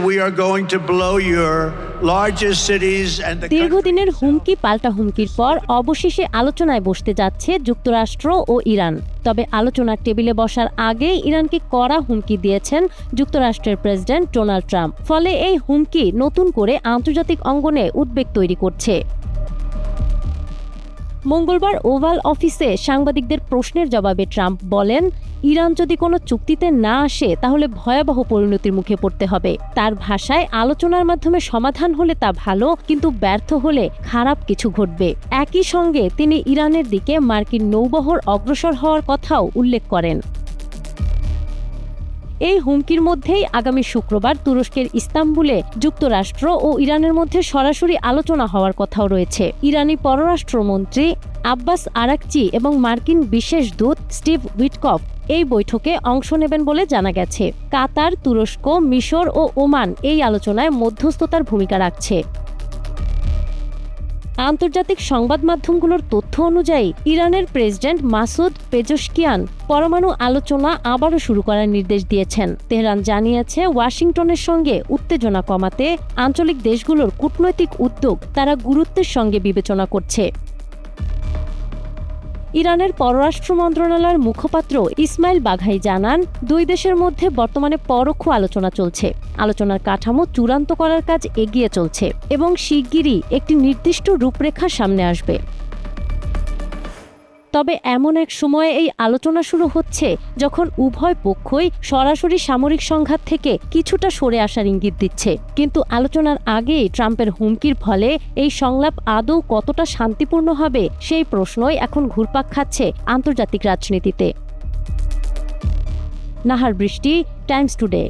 we are going to blow your largest cities and the দীর্ঘদিনের হুমকি পাল্টা হুমকির পর অবশেষে আলোচনায় বসতে যাচ্ছে যুক্তরাষ্ট্র ও ইরান। তবে আলোচনার টেবিলে বসার আগেই ইরানকে কড়া হুমকি দিয়েছেন যুক্তরাষ্ট্রের প্রেসিডেন্ট ডোনাল্ড ট্রাম্প। ফলে এই হুমকি নতুন করে আন্তর্জাতিক অঙ্গনে উদ্বেগ তৈরি করছে। মঙ্গলবার ওভাল অফিসে সাংবাদিকদের প্রশ্নের জবাবে ট্রাম্প বলেন, ইরান যদি কোনো চুক্তিতে না আসে তাহলে ভয়াবহ পরিণতির মুখে পড়তে হবে। তার ভাষায়, আলোচনার মাধ্যমে সমাধান হলে তা ভালো, কিন্তু ব্যর্থ হলে খারাপ কিছু ঘটবে। একই সঙ্গে তিনি ইরানের দিকে মার্কিন নৌবহর অগ্রসর হওয়ার কথাও উল্লেখ করেন। এই হুমকির মধ্যেই আগামী শুক্রবার তুরস্কের ইস্তাম্বুলে যুক্তরাষ্ট্র ও ইরানের মধ্যে সরাসরি আলোচনা হওয়ার কথাও রয়েছে। ইরানি পররাষ্ট্রমন্ত্রী আব্বাস আরাকচি এবং মার্কিন বিশেষ দূত স্টিভ উইটকফ এই বৈঠকে অংশ নেবেন বলে জানা গেছে। কাতার, তুরস্ক, মিশর ও ওমান এই আলোচনায় মধ্যস্থতার ভূমিকা রাখছে। আন্তর্জাতিক সংবাদ মাধ্যমগুলোর তথ্য অনুযায়ী ইরানের প্রেসিডেন্ট মাসুদ পেজেশকিয়ান পরমাণু আলোচনা আবারও শুরু করার নির্দেশ দিয়েছেন। তেহরান জানিয়েছে, ওয়াশিংটনের সঙ্গে উত্তেজনা কমাতে আঞ্চলিক দেশগুলোর কূটনৈতিক উদ্যোগ তারা গুরুত্বের সঙ্গে বিবেচনা করছে। ইরানের পররাষ্ট্র মন্ত্রণালয়ের মুখপাত্র ইসমাইল বাঘাই জানান, দুই দেশের মধ্যে বর্তমানে পরোক্ষ আলোচনা চলছে। আলোচনার কাঠামো চূড়ান্ত করার কাজ এগিয়ে চলছে এবং শিগগিরই একটি নির্দিষ্ট রূপরেখা সামনে আসবে। তবে এমন এক সময়ে এই আলোচনা শুরু হচ্ছে যখন উভয় পক্ষই সরাসরি সামরিক সংঘাত থেকে কিছুটা সরে আসার ইঙ্গিত দিচ্ছে। কিন্তু আলোচনার আগেই ট্রাম্পের হুমকির ফলে এই সংলাপ আদৌ কতটা শান্তিপূর্ণ হবে সেই প্রশ্নই এখন ঘুরপাক খাচ্ছে আন্তর্জাতিক রাজনীতিতে। নাহার বৃষ্টি, টাইমস টুডে।